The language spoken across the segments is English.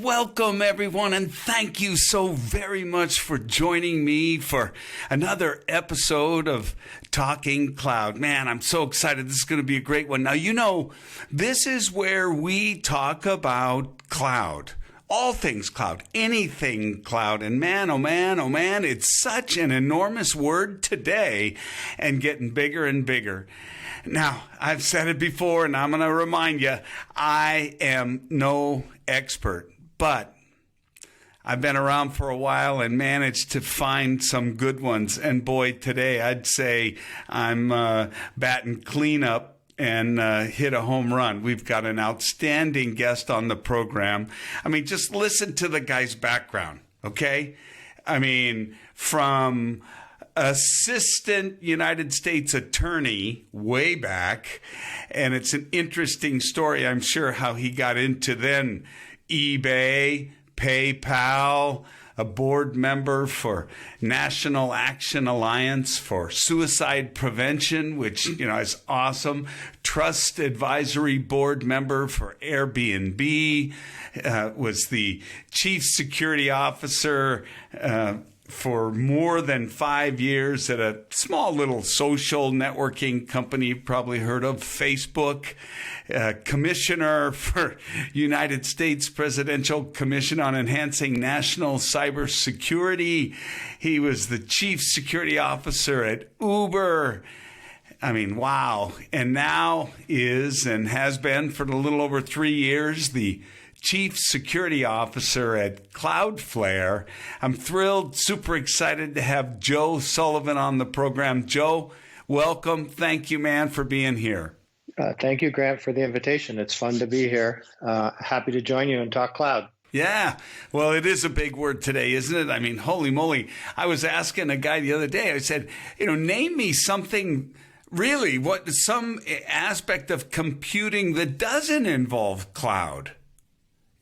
Welcome, everyone, and thank you so very much for joining me for another episode of Talking Cloud. Man, I'm so excited. This is going to be a great one. Now, you know, this is where we talk about cloud. All things cloud, anything cloud. And man, oh man, it's such an enormous word today and getting bigger and bigger. Now, I've said it before, and I'm going to remind you, I am no expert. But I've been around for a while and managed to find some good ones. And boy, today I'd say I'm batting cleanup and hit a home run. We've got an outstanding guest on the program. I mean, just listen to the guy's background, okay? I mean, from assistant United States attorney way back, and it's an interesting story, I'm sure, how he got into then eBay, PayPal, a board member for National Action Alliance for Suicide Prevention, which, you know, is awesome. Trust Advisory Board member for Airbnb, was the Chief Security Officer for more than 5 years at a small little social networking company you've probably heard of, Facebook, commissioner for United States Presidential Commission on Enhancing National Cybersecurity. He was the chief security officer at Uber. I mean, wow. And now is and has been for a little over 3 years the Chief Security Officer at Cloudflare. I'm thrilled, super excited to have Joe Sullivan on the program. Joe, welcome. Thank you, man, for being here. Thank you, Grant, for the invitation. It's fun to be here. Happy to join you and talk cloud. Yeah. Well, it is a big word today, isn't it? I mean, holy moly. I was asking a guy the other day, I said, name me something really, some aspect of computing that doesn't involve cloud.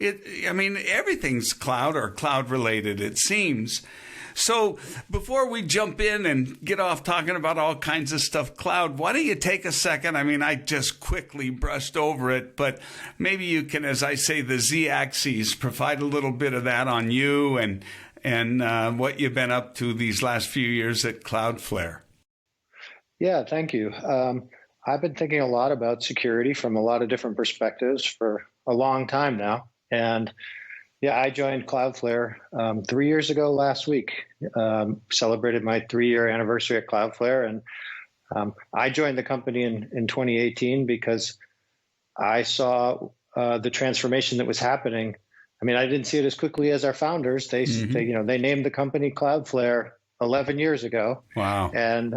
Everything's cloud or cloud related, it seems. So before we jump in and get off talking about all kinds of stuff cloud, why don't you take a second? I mean, I just quickly brushed over it, but maybe you can, as I say, the Z-axis, provide a little bit of that on you and what you've been up to these last few years at Cloudflare. Yeah, thank you. I've been thinking a lot about security from a lot of different perspectives for a long time now. And yeah, I joined Cloudflare 3 years ago last week, celebrated my 3-year anniversary at Cloudflare. And I joined the company in 2018 because I saw the transformation that was happening. I mean, I didn't see it as quickly as our founders. They named the company Cloudflare 11 years ago. Wow. And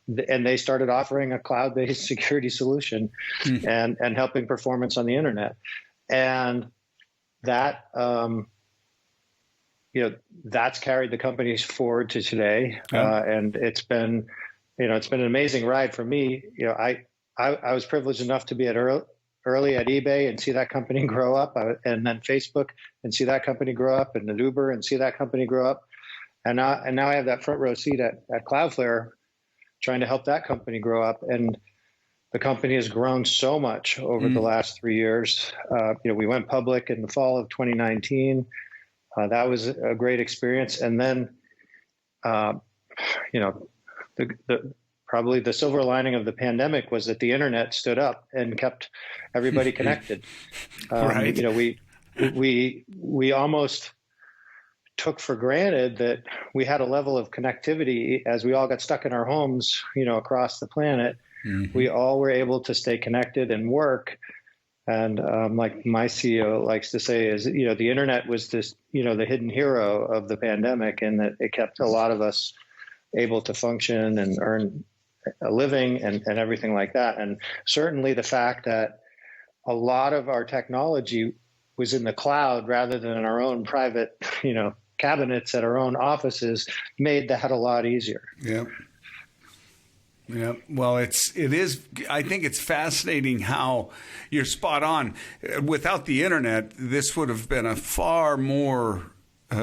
and they started offering a cloud-based security solution and helping performance on the internet. And that, that's carried the companies forward to today. And it's been an amazing ride for me. I was privileged enough to be early at eBay and see that company grow up, and then Facebook and see that company grow up, and then Uber and see that company grow up. And now I have that front row seat at Cloudflare, trying to help that company grow up. And the company has grown so much over the last 3 years. We went public in the fall of 2019. That was a great experience. And then, probably the silver lining of the pandemic was that the internet stood up and kept everybody connected. Right. We almost took for granted that we had a level of connectivity as we all got stuck in our homes, across the planet. Mm-hmm. We all were able to stay connected and work. And like my CEO likes to say is, the internet was this, the hidden hero of the pandemic, and that it kept a lot of us able to function and a living and everything like that. And certainly the fact that a lot of our technology was in the cloud rather than in our own private, cabinets at our own offices made that a lot easier. Yeah. Yeah. Well, it is. I think it's fascinating how you're spot on. Without the internet, this would have been a far more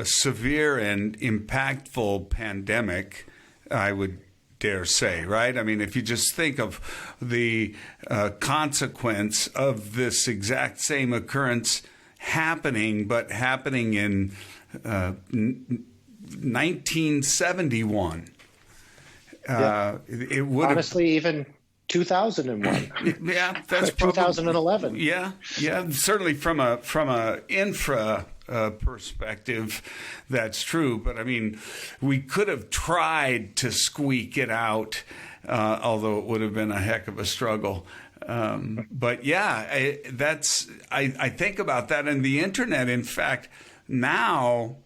severe and impactful pandemic, I would dare say, right? I mean, if you just think of the consequence of this exact same occurrence happening, but happening in 1971. It would honestly even 2001. Yeah, that's 2011. Yeah. Certainly from a infra perspective, that's true. But I mean, we could have tried to squeak it out, although it would have been a heck of a struggle. But yeah, I think about that, and the internet. In fact, now.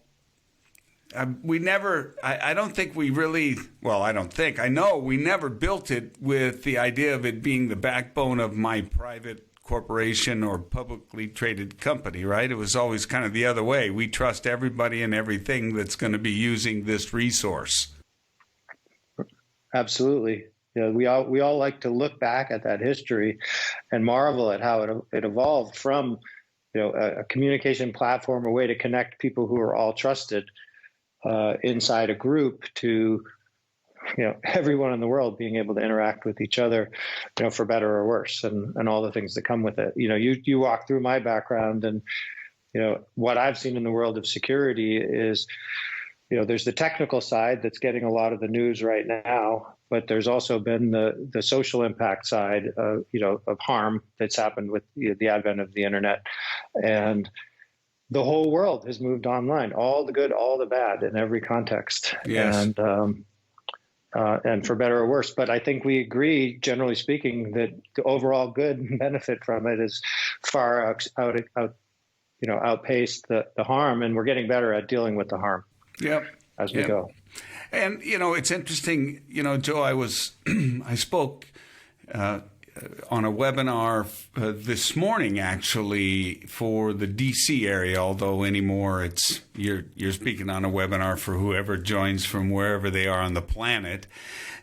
We never, I don't think we really, well, I don't think, I know we never built it with the idea of it being the backbone of my private corporation or publicly traded company, right? It was always kind of the other way. We trust everybody and everything that's going to be using this resource. Absolutely. We all like to look back at that history and marvel at how it evolved from, a communication platform, a way to connect people who are all trusted inside a group to, everyone in the world being able to interact with each other, for better or worse, and all the things that come with it. You walk through my background, and, what I've seen in the world of security is, there's the technical side that's getting a lot of the news right now, but there's also been the social impact side of harm that's happened with the advent of the internet. And the whole world has moved online, all the good, all the bad in every context. Yes. And for better or worse. But I think we agree, generally speaking, that the overall good benefit from it is far outpaced the harm, and we're getting better at dealing with the harm. Yep. As we go. And, it's interesting, Joe, I spoke on a webinar this morning, actually, for the DC area, although anymore you're speaking on a webinar for whoever joins from wherever they are on the planet.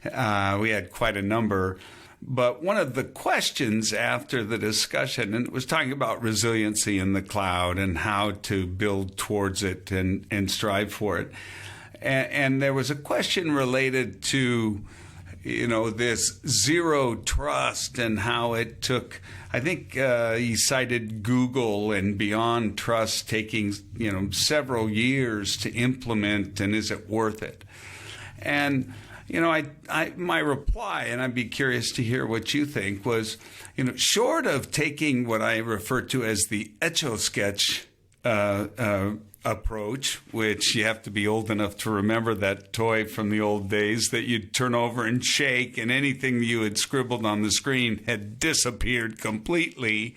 We had quite a number. But one of the questions after the discussion, and it was talking about resiliency in the cloud and how to build towards it and strive for it. And there was a question related to this zero trust and how it took, I think he cited Google and Beyond Trust taking, several years to implement, and is it worth it? And, my reply, and I'd be curious to hear what you think, was, short of taking what I refer to as the Etch-a-Sketch approach, which you have to be old enough to remember that toy from the old days that you'd turn over and shake, and anything you had scribbled on the screen had disappeared completely.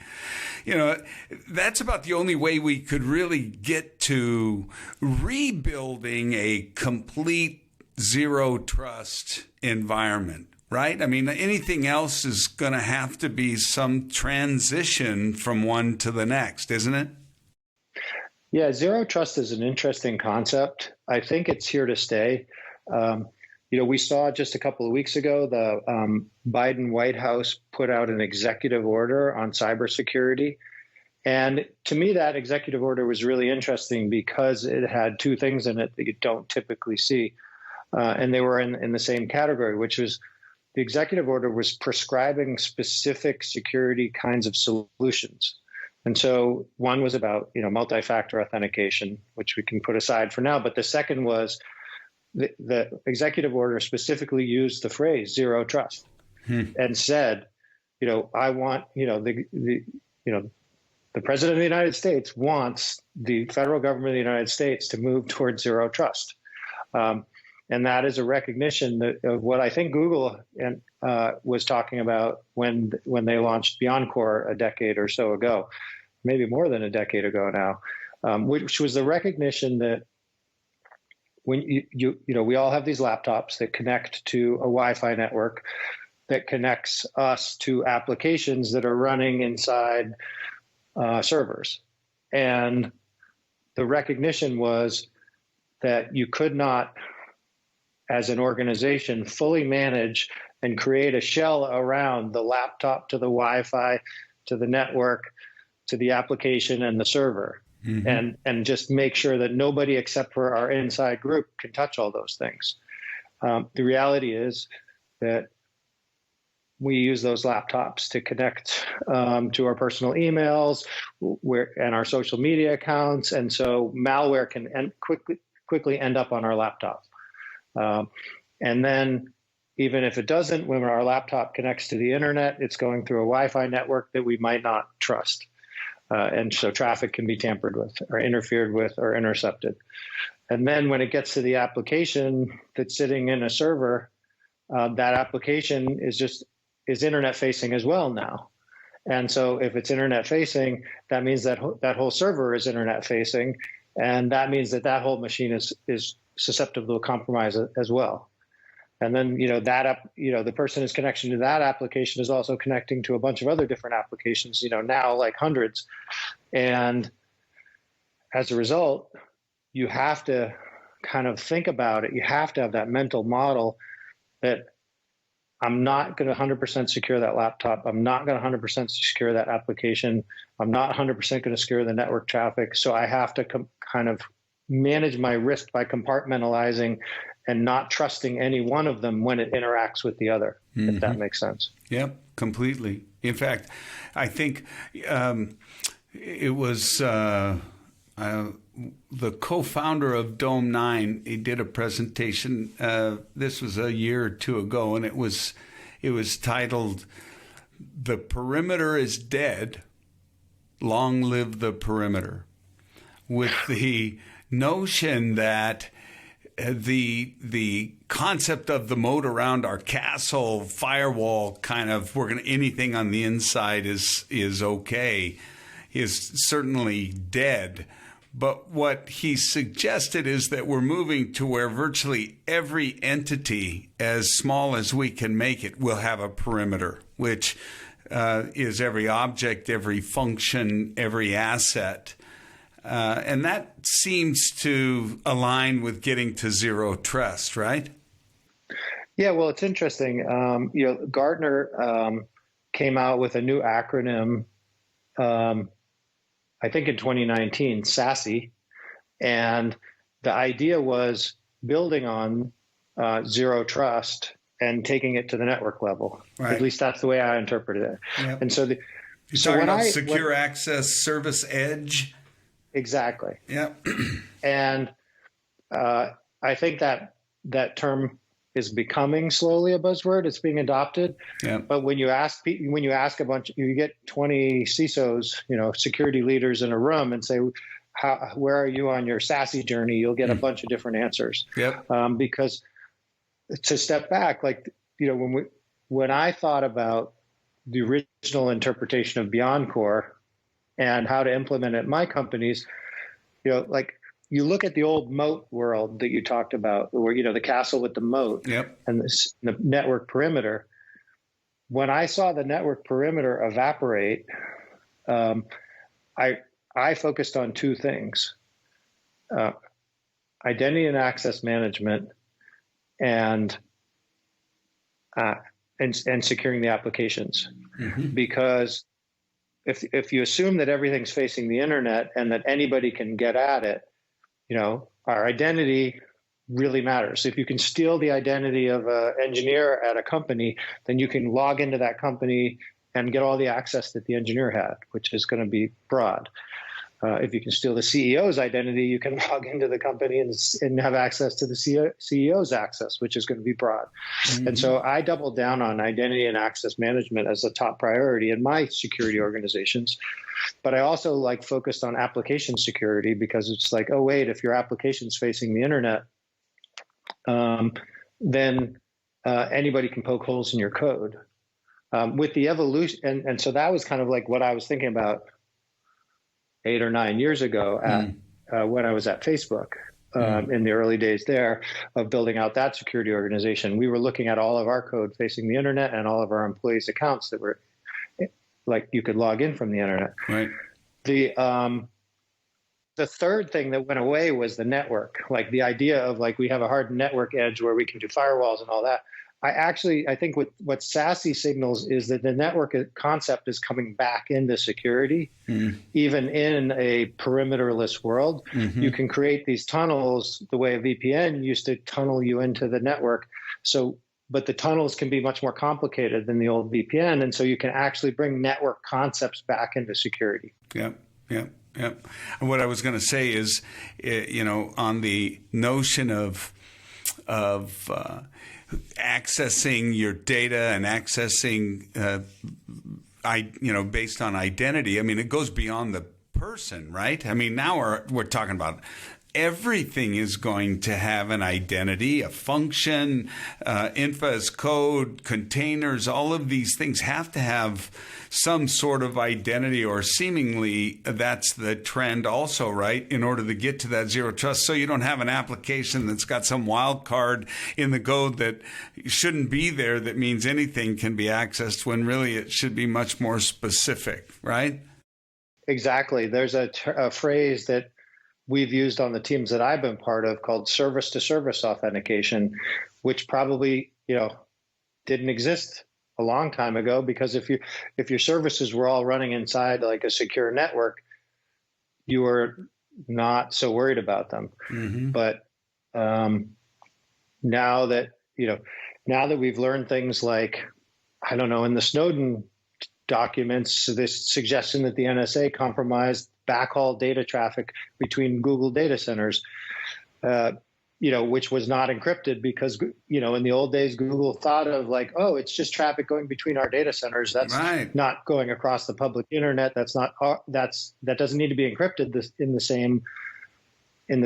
That's about the only way we could really get to rebuilding a complete zero trust environment, right? I mean, anything else is going to have to be some transition from one to the next, isn't it? Yeah, zero trust is an interesting concept. I think it's here to stay. We saw just a couple of weeks ago, the Biden White House put out an executive order on cybersecurity. And to me, that executive order was really interesting because it had two things in it that you don't typically see. And they were in the same category, which was the executive order was prescribing specific security kinds of solutions. And so one was about, multi-factor authentication, which we can put aside for now. But the second was the executive order specifically used the phrase zero trust and said, I want, the president of the United States wants the federal government of the United States to move towards zero trust. And that is a recognition of what I think Google was talking about when they launched BeyondCore a decade or so ago, maybe more than a decade ago now, which was the recognition that when we all have these laptops that connect to a Wi-Fi network that connects us to applications that are running inside servers. And the recognition was that you could not, as an organization, fully manage and create a shell around the laptop to the Wi-Fi, to the network, to the application and the server. Mm-hmm. And just make sure that nobody except for our inside group can touch all those things. The reality is that we use those laptops to connect to our personal emails and our social media accounts. And so malware can quickly end up on our laptop. And then even if it doesn't, when our laptop connects to the internet, it's going through a Wi-Fi network that we might not trust. And so traffic can be tampered with or interfered with or intercepted. And then when it gets to the application that's sitting in a server, that application is internet facing as well now. And so if it's internet facing, that means that that whole server is internet facing. And that means that whole machine is susceptible to compromise as well. And then, the person's connection to that application is also connecting to a bunch of other different applications, now like hundreds. And as a result, you have to kind of think about it. You have to have that mental model that I'm not going to 100% secure that laptop. I'm not going to 100% secure that application. I'm not 100% going to secure the network traffic. So I have to kind of manage my risk by compartmentalizing and not trusting any one of them when it interacts with the other, if that makes sense. Yep, completely. In fact, I think it was the co-founder of Dome9. He did a presentation. This was a year or two ago, and it was titled "The Perimeter is Dead. Long Live the Perimeter," with the notion that the concept of the moat around our castle firewall, kind of anything on the inside is okay, is certainly dead. But what he suggested is that we're moving to where virtually every entity, as small as we can make it, will have a perimeter, which is every object, every function, every asset. And that seems to align with getting to zero trust, right? Yeah, well, it's interesting. Gartner came out with a new acronym, I think in 2019, Sassy. And the idea was building on zero trust and taking it to the network level. Right. At least that's the way I interpreted it. Yep. And so you're talking about secure access service edge. Exactly. Yeah. And I think that term is becoming slowly a buzzword. It's being adopted. Yeah. But when you ask you get 20 CISOs, security leaders in a room and say, where are you on your Sassy journey? You'll get a bunch of different answers. Yep. Because to step back, when I thought about the original interpretation of Beyond Core and how to implement it in my companies, you look at the old moat world that you talked about, where, the castle with the moat. Yep. And the network perimeter. When I saw the network perimeter evaporate, I focused on two things: identity and access management, and securing the applications. Mm-hmm. Because if you assume that everything's facing the internet and that anybody can get at it, our identity really matters. If you can steal the identity of an engineer at a company, then you can log into that company and get all the access that the engineer had, which is going to be broad. If you can steal the CEO's identity, you can log into the company and have access to the CEO's access, which is going to be broad. Mm-hmm. And so I doubled down on identity and access management as a top priority in my security organizations. But I also focused on application security, because it's oh, wait, if your application's facing the internet, then anybody can poke holes in your code. With the evolution, and so that was kind of what I was thinking about 8 or 9 years ago when I was at Facebook. in the early days there of building out that security organization. We were looking at all of our code facing the internet and all of our employees' accounts that were like you could log in from the internet. Right. The third thing that went away was the network, like the idea of like we have a hard network edge where we can do firewalls and all that. I think what Sassy signals is that the network concept is coming back into security, even in a perimeterless world. Mm-hmm. You can create these tunnels the way a VPN used to tunnel you into the network. But the tunnels can be much more complicated than the old VPN. And so you can actually bring network concepts back into security. Yep. And what I was going to say is, on the notion of accessing your data and accessing, based on identity. I mean, it goes beyond the person, right? I mean, now we're talking about everything is going to have an identity, a function, info as code, containers. All of these things have to have some sort of identity, or seemingly that's the trend also, right? In order to get to that zero trust. So you don't have an application that's got some wild card in the code that shouldn't be there that means anything can be accessed, when really it should be much more specific, right? Exactly. There's a phrase that we've used on the teams that I've been part of called service to service authentication, which probably, didn't exist a long time ago, because if your services were all running inside like a secure network, you were not so worried about them. Mm-hmm. But now that we've learned things like, I don't know, in the Snowden documents, this suggestion that the NSA compromised backhaul data traffic between Google data centers, which was not encrypted because, in the old days, Google thought of like, oh, it's just traffic going between our data centers. That's right. Not going across the public internet. That doesn't need to be encrypted in the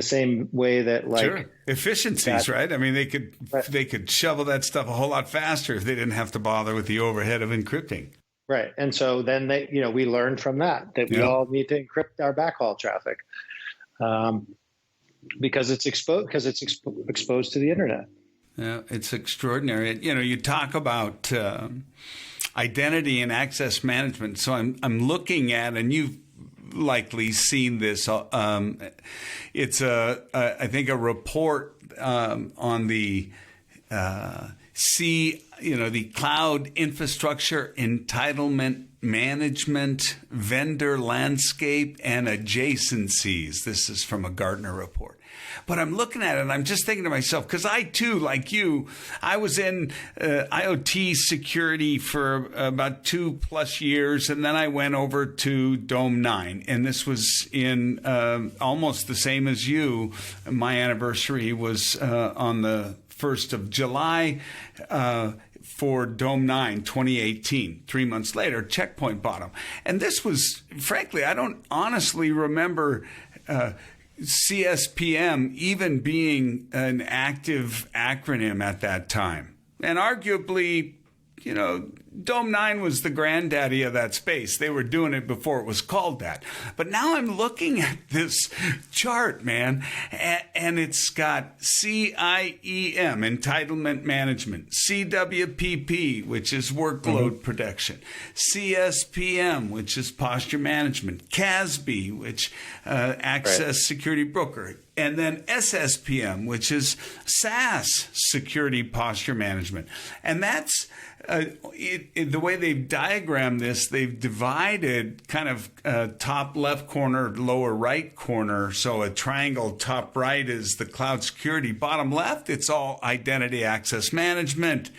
same way that like sure. Efficiencies, right? I mean, they could shovel that stuff a whole lot faster if they didn't have to bother with the overhead of encrypting. Right. And so then we learned from that we all need to encrypt our backhaul traffic because it's exposed to the internet. Yeah, it's extraordinary. You talk about identity and access management. So I'm looking at, and you've likely seen this. It's I think a report on the the Cloud Infrastructure Entitlement Management Vendor Landscape and Adjacencies. This is from a Gartner report. But I'm looking at it and I'm just thinking to myself, because I too, like you, I was in IoT security for about 2+ years, and then I went over to Dome 9, and this was in almost the same as you. My anniversary was on the 1st of July for Dome 9 2018. 3 months later, Checkpoint bought them. And this was, frankly, I don't honestly remember CSPM even being an active acronym at that time. And arguably, Dome 9 was the granddaddy of that space. They were doing it before it was called that. But now I'm looking at this chart, man, and it's got CIEM, Entitlement Management, CWPP, which is Workload Protection, CSPM, which is Posture Management, CASB, which Access Security Broker, and then SSPM, which is SaaS Security Posture Management. And that's the way they've diagrammed this. They've divided kind of top left corner, lower right corner. So a triangle, top right is the cloud security. Bottom left, it's all identity access management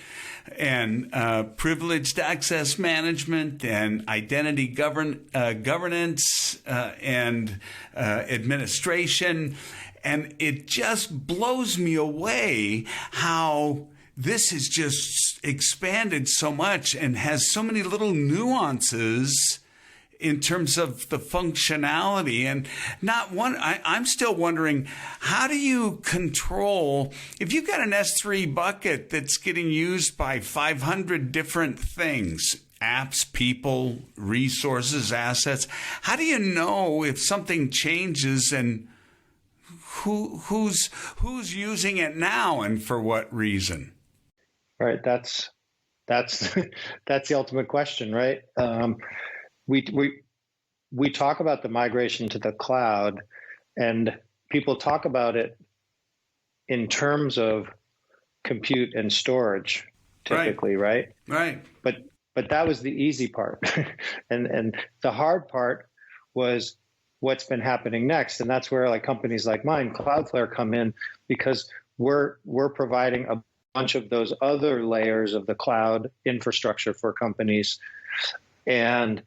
and privileged access management and identity governance and administration. And it just blows me away how this has just expanded so much and has so many little nuances in terms of the functionality. And I'm still wondering, how do you control, if you've got an S3 bucket that's getting used by 500 different things, apps, people, resources, assets, how do you know if something changes and who's using it now and for what reason? Right. That's that's the ultimate question, right? We talk about the migration to the cloud, and people talk about it in terms of compute and storage, typically, right? Right. But that was the easy part, and the hard part was what's been happening next, and that's where like companies like mine, Cloudflare, come in, because we're providing a bunch of those other layers of the cloud infrastructure for companies, and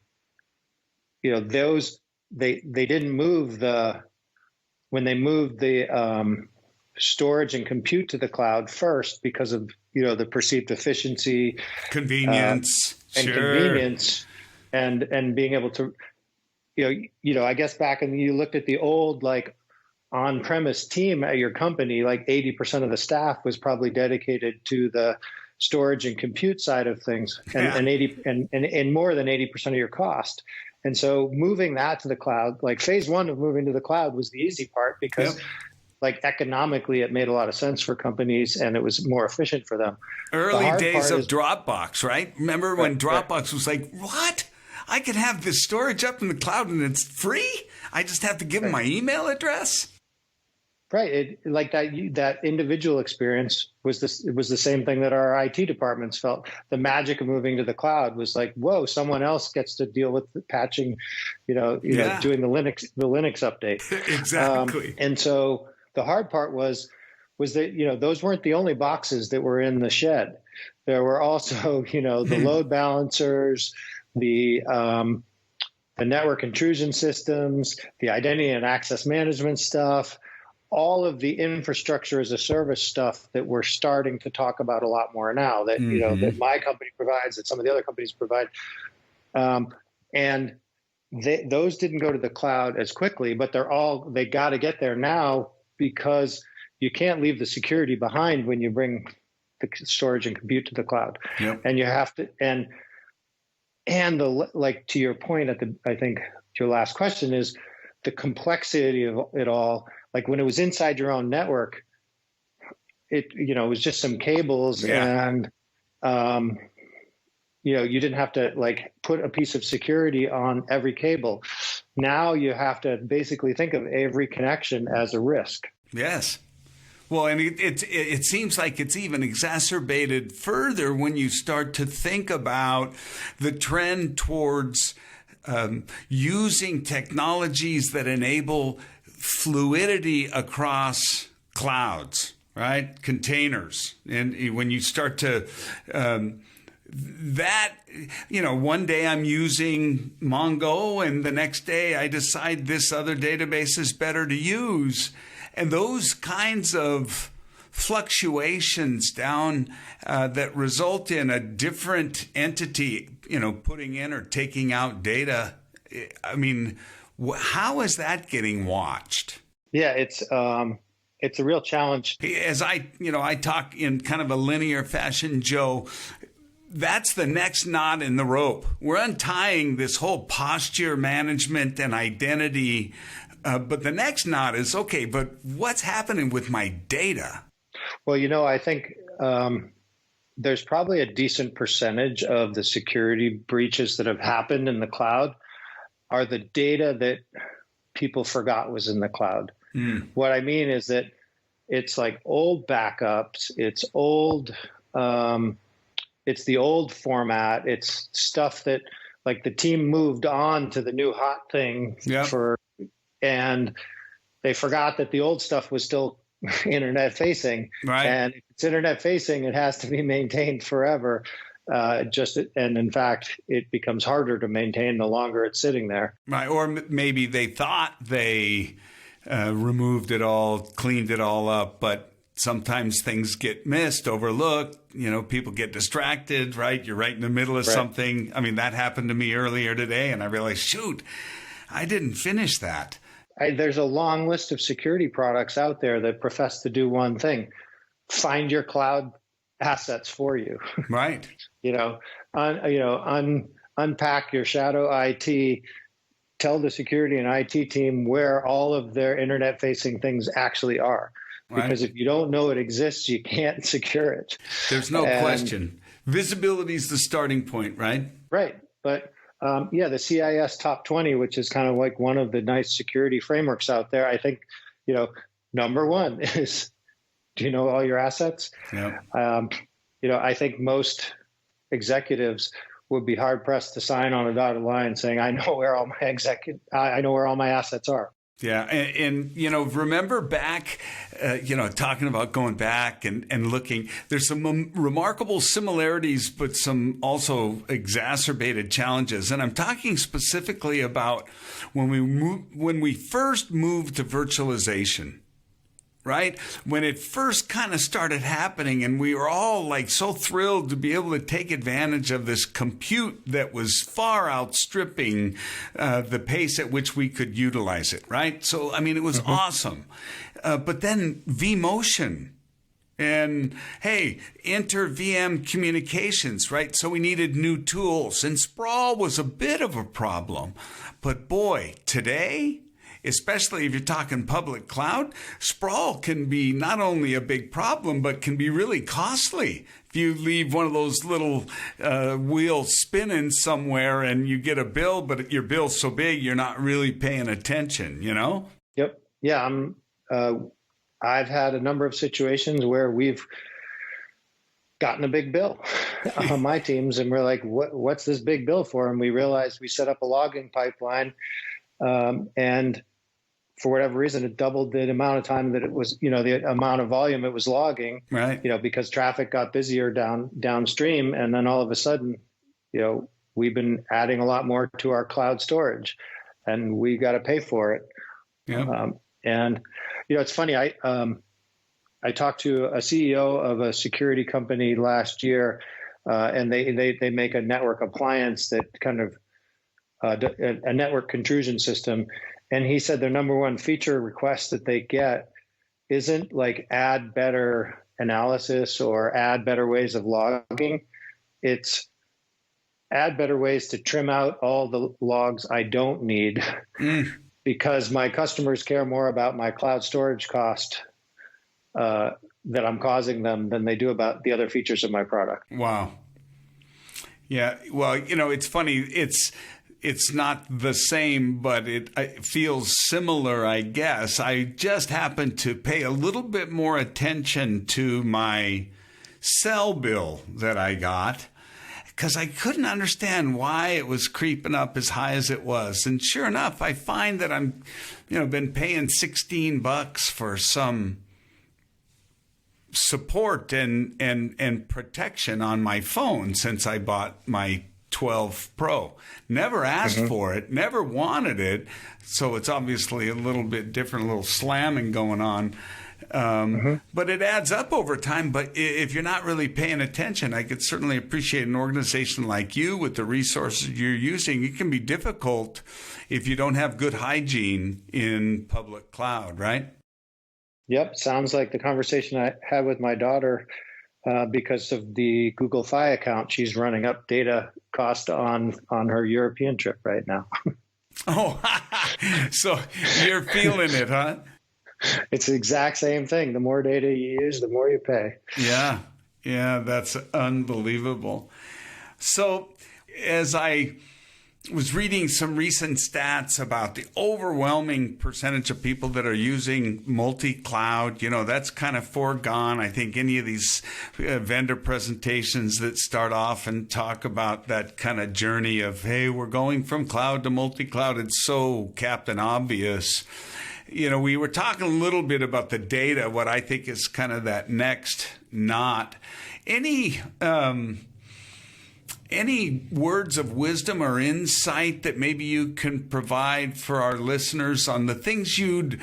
those they didn't move when they moved the storage and compute to the cloud first because of the perceived efficiency, convenience, and convenience, and being able to I guess back and you looked at the old like on-premise team at your company, like 80% of the staff was probably dedicated to the storage and compute side of things, and more than 80% of your cost. And so moving that to the cloud, like phase one of moving to the cloud, was the easy part because like economically it made a lot of sense for companies and it was more efficient for them. Early days of Dropbox, right? Remember when Dropbox was like, what? I can have this storage up in the cloud and it's free? I just have to give them my email address? Right. Like that individual experience was the same thing that our IT departments felt. The magic of moving to the cloud was like, whoa, someone else gets to deal with the patching, doing the Linux update. Exactly. And so the hard part was that, those weren't the only boxes that were in the shed. There were also, the load balancers, the network intrusion systems, the identity and access management stuff, all of the infrastructure as a service stuff that we're starting to talk about a lot more now that, that my company provides, that some of the other companies provide. And those didn't go to the cloud as quickly, but they got to get there now because you can't leave the security behind when you bring the storage and compute to the cloud. Yep. And you have to, and like to your point I think your last question is the complexity of it all. Like when it was inside your own network, it was just some cables and you didn't have to like put a piece of security on every cable. Now you have to basically think of every connection as a risk. Yes. Well, and it seems like it's even exacerbated further when you start to think about the trend towards using technologies that enable fluidity across clouds, right? Containers. And when you start to one day I'm using Mongo and the next day I decide this other database is better to use. And those kinds of fluctuations down that result in a different entity, putting in or taking out data. I mean, how is that getting watched? Yeah, it's a real challenge. As I talk in kind of a linear fashion, Joe, that's the next knot in the rope. We're untying this whole posture management and identity. But the next knot is, okay, but what's happening with my data? Well, I think there's probably a decent percentage of the security breaches that have happened in the cloud are the data that people forgot was in the cloud. What I mean is that it's like old backups, it's the old format, it's stuff that like the team moved on to the new hot thing and they forgot that the old stuff was still internet facing. Right. And if it's internet facing, it has to be maintained forever. And in fact, it becomes harder to maintain the longer it's sitting there. Right. Or maybe they thought they removed it all, cleaned it all up, but sometimes things get missed, overlooked. People get distracted, right? You're right in the middle of something. I mean, that happened to me earlier today, and I realized, shoot, I didn't finish that. There's a long list of security products out there that profess to do one thing: find your cloud assets for you. Right. Unpack your shadow IT, tell the security and IT team where all of their internet facing things actually are. Because Right. if you don't know it exists, you can't secure it. There's no question. Visibility is the starting point, right? Right. But yeah, the CIS top 20, which is kind of like one of the nice security frameworks out there, I think, number one is, do you know all your assets? Yeah. I think most executives would be hard pressed to sign on a dotted line saying, I know where all my assets are. Yeah. And remember back, talking about going back and looking, there's some remarkable similarities, but some also exacerbated challenges. And I'm talking specifically about when we first moved to virtualization. Right? When it first kind of started happening, and we were all like so thrilled to be able to take advantage of this compute that was far outstripping the pace at which we could utilize it, right? So, I mean, it was awesome. But then vMotion. And hey, enter VM communications, right? So we needed new tools, and sprawl was a bit of a problem. But boy, today, especially if you're talking public cloud, sprawl can be not only a big problem, but can be really costly. If you leave one of those little wheels spinning somewhere and you get a bill, but your bill's so big, you're not really paying attention, Yep. Yeah. I've had a number of situations where we've gotten a big bill on my teams, and we're like, what's this big bill for? And we realized we set up a logging pipeline, and for whatever reason, it doubled the amount of time that it was, the amount of volume it was logging, right? Because traffic got busier downstream. And then all of a sudden, we've been adding a lot more to our cloud storage, and we got to pay for it. Yeah. And, it's funny. I talked to a CEO of a security company last year, and they make a network appliance that kind of a network intrusion system. And he said their number one feature request that they get isn't like add better analysis or add better ways of logging. It's add better ways to trim out all the logs I don't need because my customers care more about my cloud storage cost that I'm causing them than they do about the other features of my product. Wow. Yeah. Well, it's funny. It's not the same, but it feels similar, I guess. I just happened to pay a little bit more attention to my cell bill that I got because I couldn't understand why it was creeping up as high as it was. And sure enough, I find that I'm, been paying $16 for some support and protection on my phone since I bought my 12 Pro. Never asked for it, never wanted it. So it's obviously a little bit different, a little slamming going on. But it adds up over time. But if you're not really paying attention, I could certainly appreciate an organization like you with the resources you're using. It can be difficult if you don't have good hygiene in public cloud, right? Yep. Sounds like the conversation I had with my daughter. Because of the Google Fi account, she's running up data cost on her European trip right now. Oh, so you're feeling it, huh? It's the exact same thing. The more data you use, the more you pay. Yeah, that's unbelievable. So as I was reading some recent stats about the overwhelming percentage of people that are using multi-cloud. That's kind of foregone. I think any of these vendor presentations that start off and talk about that kind of journey of, hey, we're going from cloud to multi-cloud, it's so Captain Obvious. We were talking a little bit about the data, what I think is kind of that next knot. Any words of wisdom or insight that maybe you can provide for our listeners on the things you'd,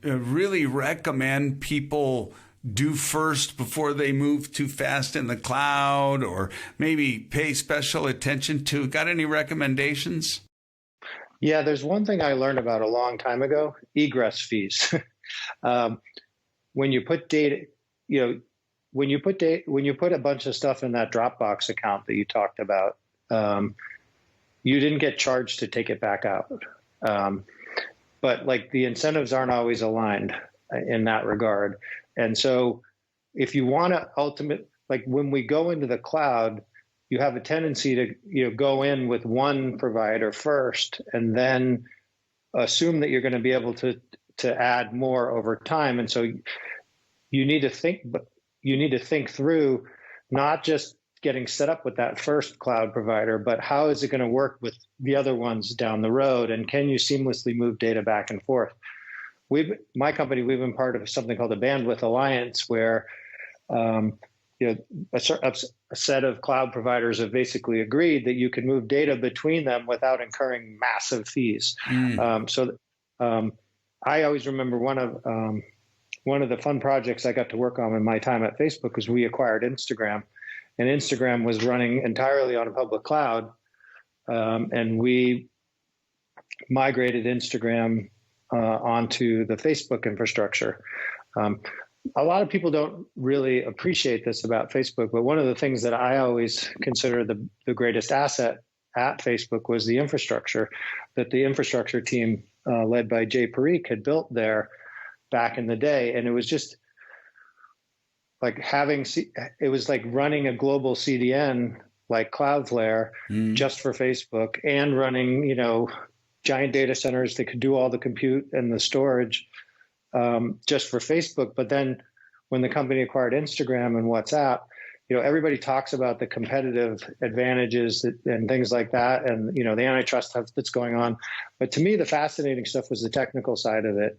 really recommend people do first before they move too fast in the cloud, or maybe pay special attention to? Got any recommendations? Yeah, there's one thing I learned about a long time ago: egress fees. When you put data, when you put a bunch of stuff in that Dropbox account that you talked about, you didn't get charged to take it back out. But like the incentives aren't always aligned in that regard. And so if you want to like when we go into the cloud, you have a tendency to go in with one provider first and then assume that you're going to be able to add more over time. And so you need to think through not just getting set up with that first cloud provider, but how is it going to work with the other ones down the road? And can you seamlessly move data back and forth? My company, we've been part of something called the Bandwidth Alliance, where a set of cloud providers have basically agreed that you can move data between them without incurring massive fees. I always remember one of the fun projects I got to work on in my time at Facebook was we acquired Instagram, and Instagram was running entirely on a public cloud, and we migrated Instagram onto the Facebook infrastructure. A lot of people don't really appreciate this about Facebook, but one of the things that I always consider the greatest asset at Facebook was the infrastructure that the infrastructure team led by Jay Parikh had built there back in the day. And it was just like it was like running a global CDN like Cloudflare just for Facebook, and running, giant data centers that could do all the compute and the storage just for Facebook. But then when the company acquired Instagram and WhatsApp, everybody talks about the competitive advantages and things like that, and the antitrust stuff that's going on. But to me, the fascinating stuff was the technical side of it.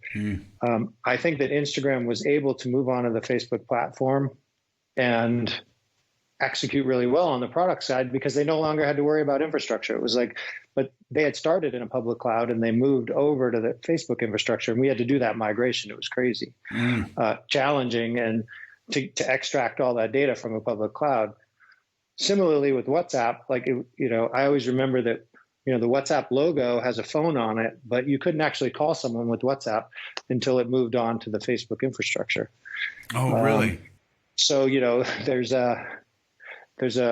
I think that Instagram was able to move onto the Facebook platform and execute really well on the product side because they no longer had to worry about infrastructure. It was like, but they had started in a public cloud and they moved over to the Facebook infrastructure, and we had to do that migration. It was crazy, challenging, and to extract all that data from a public cloud. Similarly with WhatsApp, I always remember that, the WhatsApp logo has a phone on it, but you couldn't actually call someone with WhatsApp until it moved on to the Facebook infrastructure. Oh, really? So, there's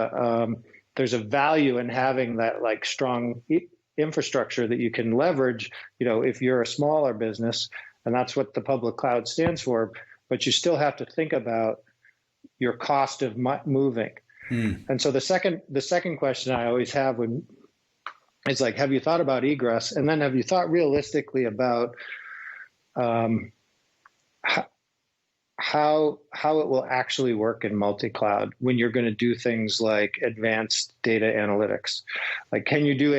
a value in having that like strong infrastructure that you can leverage, if you're a smaller business, and that's what the public cloud stands for. But you still have to think about your cost of moving. And so the second question I always have is like, have you thought about egress? And then have you thought realistically about how it will actually work in multi-cloud when you're going to do things like advanced data analytics? Like, can you do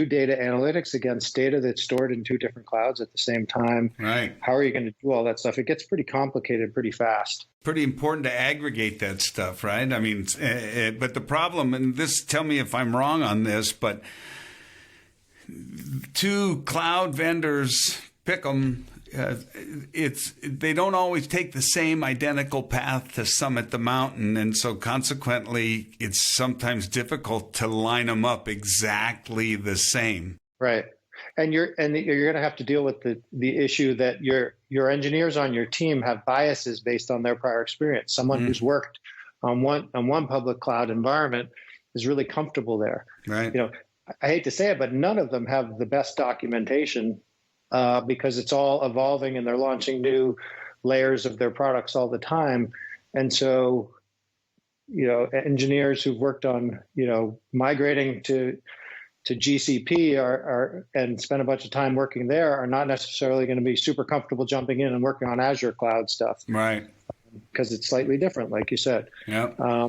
data analytics against data that's stored in two different clouds at the same time? Right. How are you going to do all that stuff? It gets pretty complicated pretty fast. Pretty important to aggregate that stuff, right? I mean, but the problem, and tell me if I'm wrong on this, but two cloud vendors, pick them. They don't always take the same identical path to summit the mountain, and so consequently, it's sometimes difficult to line them up exactly the same. Right, and you're going to have to deal with the issue that your engineers on your team have biases based on their prior experience. Someone who's worked on one public cloud environment is really comfortable there. Right. I hate to say it, but none of them have the best documentation. Because it's all evolving and they're launching new layers of their products all the time. And so, engineers who've worked on, migrating to GCP and spent a bunch of time working there are not necessarily going to be super comfortable jumping in and working on Azure cloud stuff. Right. Because it's slightly different, like you said. Yeah.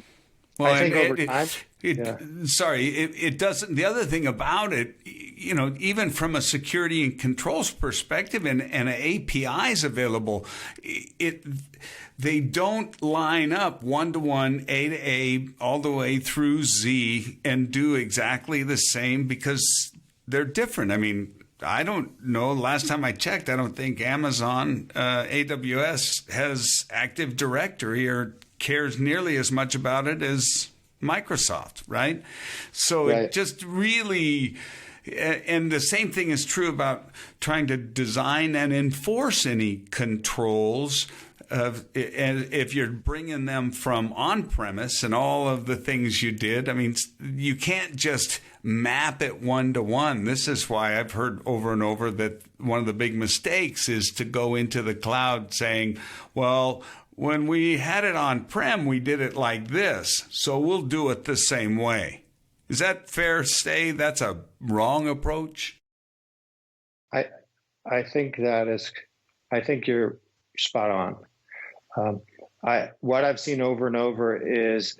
Well, I think over time. It doesn't. The other thing about it, even from a security and controls perspective, and APIs available, they don't line up one-to-one, A to A, all the way through Z, and do exactly the same because they're different. I mean, I don't know. Last time I checked, I don't think Amazon AWS has Active Directory or cares nearly as much about it as Microsoft, right? So It just really, and the same thing is true about trying to design and enforce any controls. and if you're bringing them from on-premise and all of the things you did, I mean, you can't just map it one-to-one. This is why I've heard over and over that one of the big mistakes is to go into the cloud saying, well, when we had it on-prem, we did it like this, so we'll do it the same way. Is that fair to say that's a wrong approach? I think you're spot on. What I've seen over and over is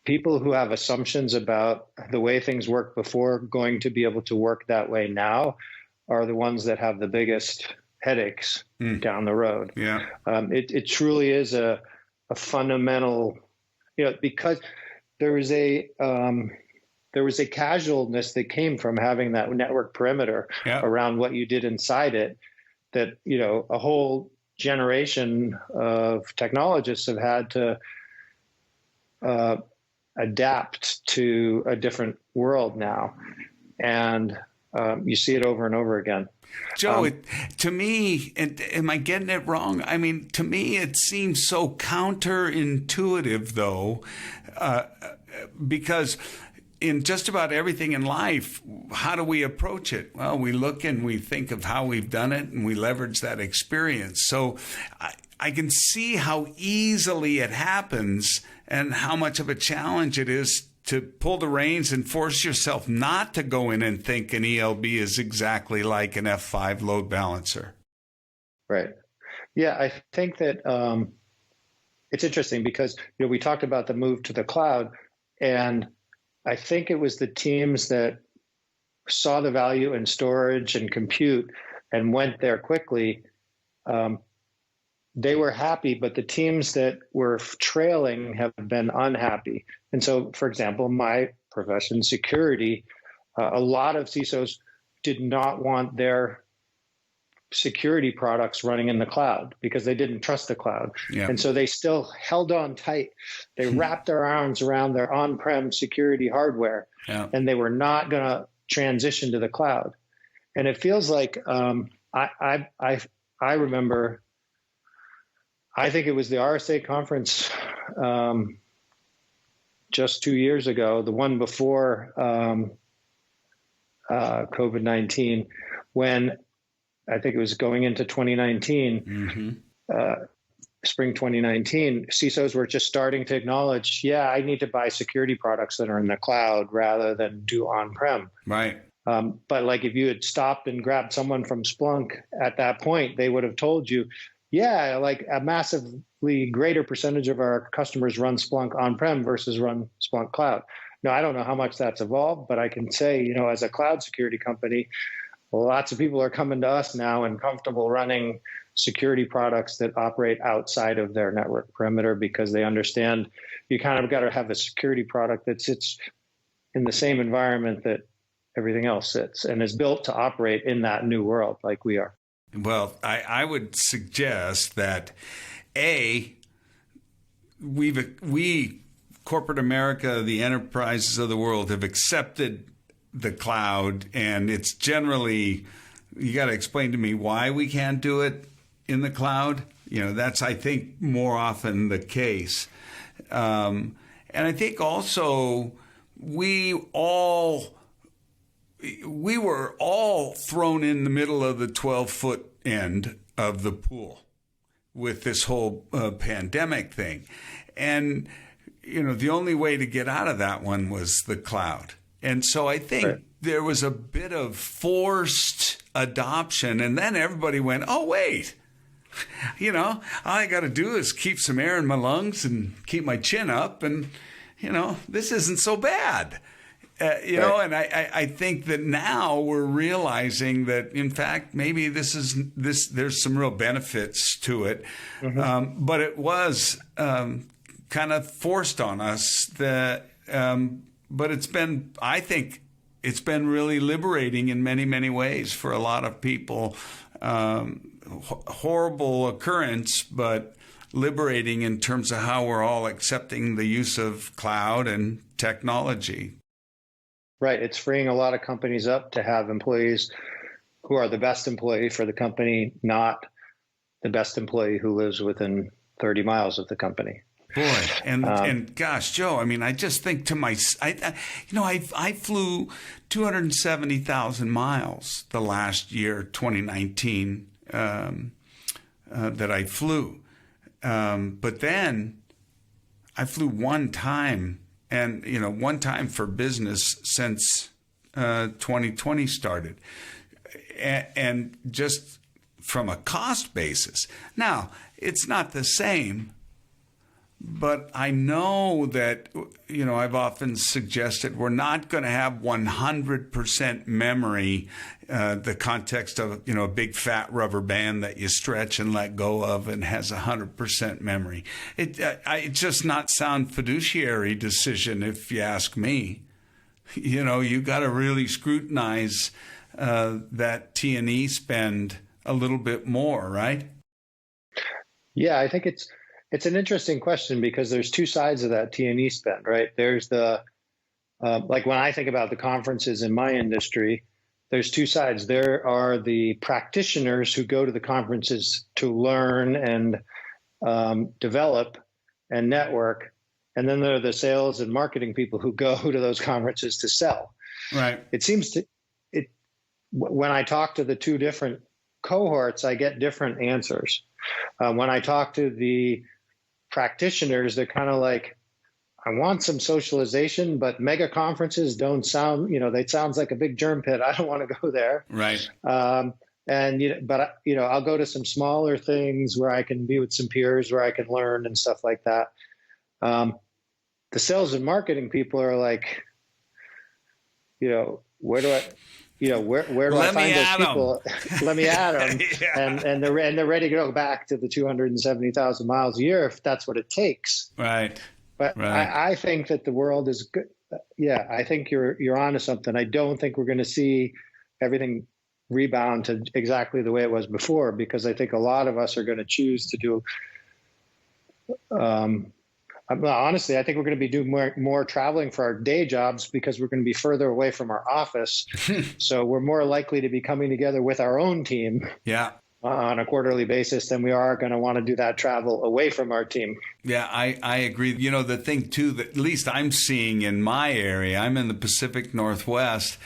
people who have assumptions about the way things worked before going to be able to work that way now are the ones that have the biggest headaches down the road. Yeah. It truly is a fundamental, because there was a casualness that came from having that network perimeter around what you did inside it, that, a whole generation of technologists have had to adapt to a different world now. And you see it over and over again. Joe, to me, am I getting it wrong? I mean, to me, it seems so counterintuitive, though, because in just about everything in life, how do we approach it? Well, we look and we think of how we've done it, and we leverage that experience. So I can see how easily it happens and how much of a challenge it is to pull the reins and force yourself not to go in and think an ELB is exactly like an F5 load balancer. Right. Yeah, I think that it's interesting because we talked about the move to the cloud, and I think it was the teams that saw the value in storage and compute and went there quickly. They were happy, but the teams that were trailing have been unhappy. And so, for example, my profession, security, a lot of CISOs did not want their security products running in the cloud because they didn't trust the cloud. Yeah. And so they still held on tight. They wrapped their arms around their on-prem security hardware, and they were not going to transition to the cloud. And it feels like I remember, I think it was the RSA conference just 2 years ago, the one before COVID-19, when I think it was going into 2019, spring 2019, CISOs were just starting to acknowledge, I need to buy security products that are in the cloud rather than do on-prem. Right. But like if you had stopped and grabbed someone from Splunk at that point, they would have told you, like a massively greater percentage of our customers run Splunk on-prem versus run Splunk cloud. Now, I don't know how much that's evolved, but I can say, as a cloud security company, lots of people are coming to us now and comfortable running security products that operate outside of their network perimeter because they understand you kind of got to have a security product that sits in the same environment that everything else sits and is built to operate in that new world like we are. Well, I would suggest that, we, corporate America, the enterprises of the world, have accepted the cloud, and it's generally, you got to explain to me why we can't do it in the cloud. That's, I think, more often the case. And I think also we were all thrown in the middle of the 12-foot end of the pool with this whole pandemic thing. And, the only way to get out of that one was the cloud. And so I think there was a bit of forced adoption. And then everybody went, oh, wait, all I got to do is keep some air in my lungs and keep my chin up. And, this isn't so bad. And I think that now we're realizing that, in fact, maybe there's some real benefits to it. But it was kind of forced on us that, but I think it's been really liberating in many, many ways for a lot of people. Horrible occurrence, but liberating in terms of how we're all accepting the use of cloud and technology. Right. It's freeing a lot of companies up to have employees who are the best employee for the company, not the best employee who lives within 30 miles of the company. Boy, and gosh, Joe, I mean, I just think to I flew 270,000 miles the last year, 2019, that I flew. But then I flew one time, and, one time for business since 2020 started. And just from a cost basis. Now, it's not the same. But I know that, I've often suggested we're not going to have 100% memory, the context of, a big fat rubber band that you stretch and let go of and has 100% memory. It's just not sound fiduciary decision, if you ask me. You got to really scrutinize that T&E spend a little bit more, right? Yeah, I think it's an interesting question because there's two sides of that T&E spend, right? There's the, like when I think about the conferences in my industry, there's two sides. There are the practitioners who go to the conferences to learn and develop and network. And then there are the sales and marketing people who go to those conferences to sell. Right. When I talk to the two different cohorts, I get different answers. When I talk to the practitioners, they're kind of like, I want some socialization, but mega conferences don't sound, they sounds like a big germ pit. I don't want to go there. Right. But I'll go to some smaller things where I can be with some peers, where I can learn and stuff like that. The sales and marketing people are like, where do I find those people? Let me add them. Yeah. and they're ready to go back to the 270,000 miles a year if that's what it takes. Right. But right. I think that the world is good. Yeah, I think you're onto something. I don't think we're going to see everything rebound to exactly the way it was before, because I think a lot of us are going to choose to do. Honestly, I think we're going to be doing more traveling for our day jobs because we're going to be further away from our office. So we're more likely to be coming together with our own team on a quarterly basis than we are going to want to do that travel away from our team. Yeah, I agree. The thing, too, that at least I'm seeing in my area, I'm in the Pacific Northwest,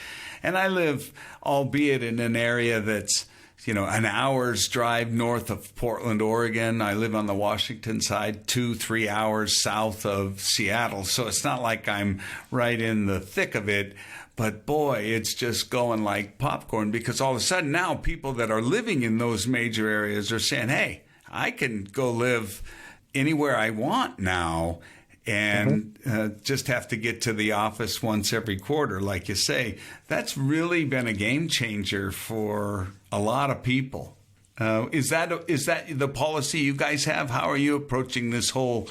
and I live, albeit in an area that's an hour's drive north of Portland, Oregon. I live on the Washington side, 2-3 hours south of Seattle. So it's not like I'm right in the thick of it. But boy, it's just going like popcorn, because all of a sudden now people that are living in those major areas are saying, hey, I can go live anywhere I want now. And just have to get to the office once every quarter, like you say. That's really been a game changer for a lot of people. Is that the policy you guys have? How are you approaching this whole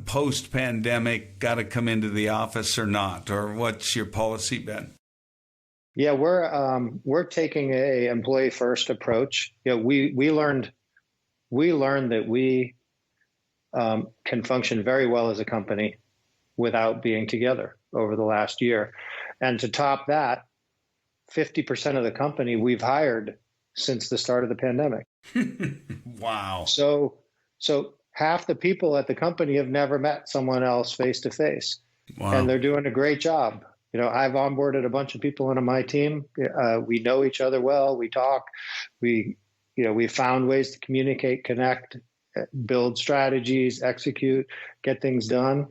post-pandemic, got to come into the office or not? Or what's your policy been? Yeah, we're taking a employee first approach. We learned that we can function very well as a company without being together over the last year. And to top that, 50% of the company we've hired since the start of the pandemic. Wow. So half the people at the company have never met someone else face to face. Wow. And they're doing a great job. I've onboarded a bunch of people into my team. We know each other well. We talk. We found ways to communicate, connect, build strategies, execute, get things done.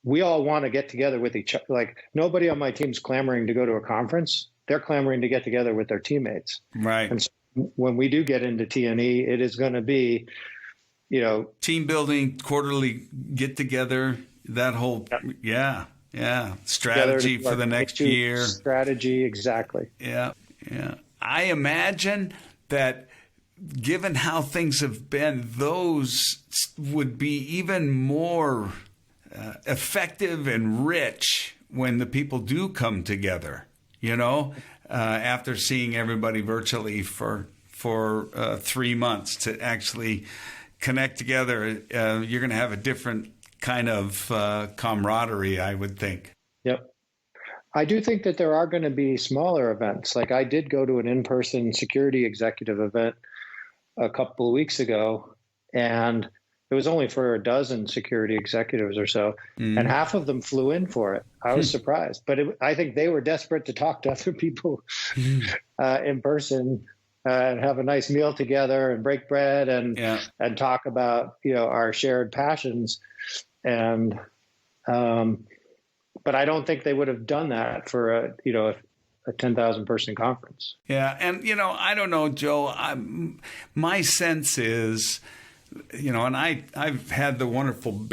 We all want to get together with each other. Like, nobody on my team's clamoring to go to a conference. They're clamoring to get together with their teammates. Right. And so when we do get into T&E, it is going to be, team building, quarterly get together, that whole, strategy for the next year. Strategy, exactly. Yeah. I imagine that, given how things have been, those would be even more effective and rich when the people do come together, after seeing everybody virtually for 3 months, to actually connect together. You're going to have a different kind of camaraderie, I would think. Yep. I do think that there are going to be smaller events. Like I did go to an in-person security executive event a couple of weeks ago, and it was only for a dozen security executives or so, and half of them flew in for it. I was surprised, but I think they were desperate to talk to other people in person and have a nice meal together and break bread and talk about our shared passions. And but I don't think they would have done that for a 10,000 person conference. Yeah, and I don't know, Joe. My sense is, and I've had the wonderful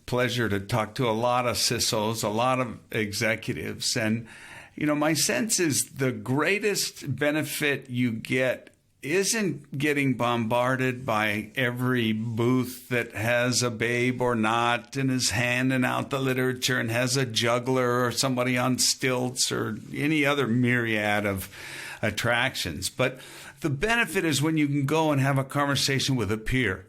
pleasure to talk to a lot of CISOs, a lot of executives, and my sense is the greatest benefit you get isn't getting bombarded by every booth that has a babe or not and is handing out the literature and has a juggler or somebody on stilts or any other myriad of attractions. But the benefit is when you can go and have a conversation with a peer,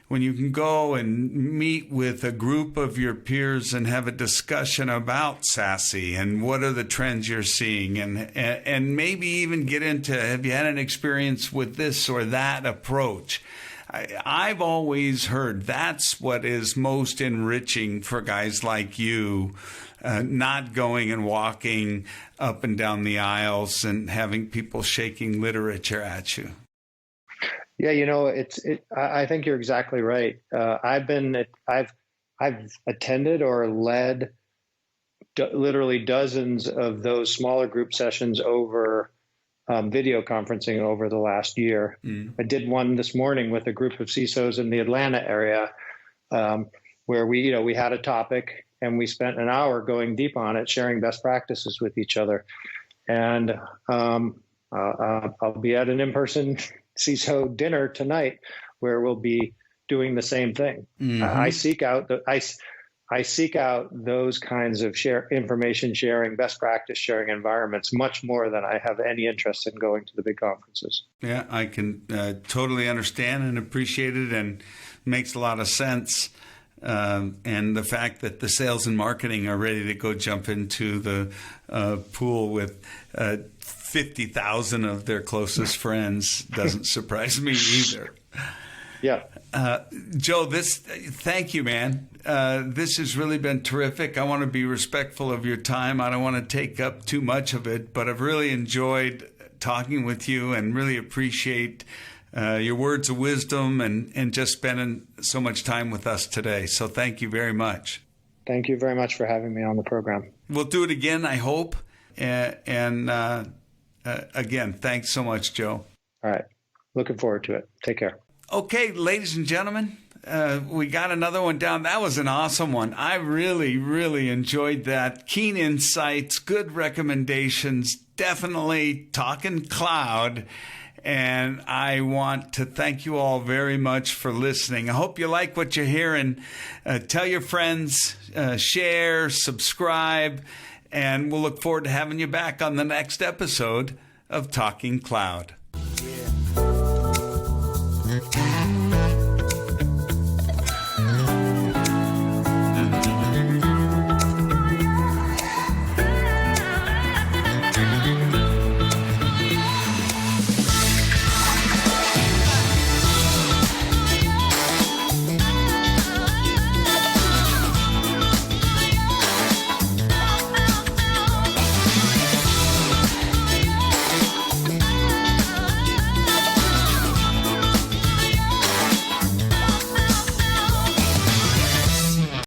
when you can go and meet with a group of your peers and have a discussion about Sassy and what are the trends you're seeing, and maybe even get into, have you had an experience with this or that approach? I've always heard that's what is most enriching for guys like you, not going and walking up and down the aisles and having people shaking literature at you. Yeah, I think you're exactly right. I've attended or led literally dozens of those smaller group sessions over video conferencing over the last year. I did one this morning with a group of CISOs in the Atlanta area, where we had a topic and we spent an hour going deep on it, sharing best practices with each other. And I'll be at an in-person CISO dinner tonight where we'll be doing the same thing. I seek out those kinds of information sharing, best practice sharing environments much more than I have any interest in going to the big conferences. Yeah, I can totally understand and appreciate it, and makes a lot of sense. And the fact that the sales and marketing are ready to go jump into the pool with 50,000 of their closest friends doesn't surprise me either. Yeah. Joe, thank you, man. This has really been terrific. I want to be respectful of your time. I don't want to take up too much of it, but I've really enjoyed talking with you and really appreciate your words of wisdom and just spending so much time with us today. So thank you very much. Thank you very much for having me on the program. We'll do it again, I hope. And again, thanks so much, Joe. All right. Looking forward to it. Take care. Okay, ladies and gentlemen, we got another one down. That was an awesome one. I really, really enjoyed that. Keen insights, good recommendations, definitely talking cloud. And I want to thank you all very much for listening. I hope you like what you're hearing. Tell your friends, share, subscribe, and we'll look forward to having you back on the next episode of Talking Cloud.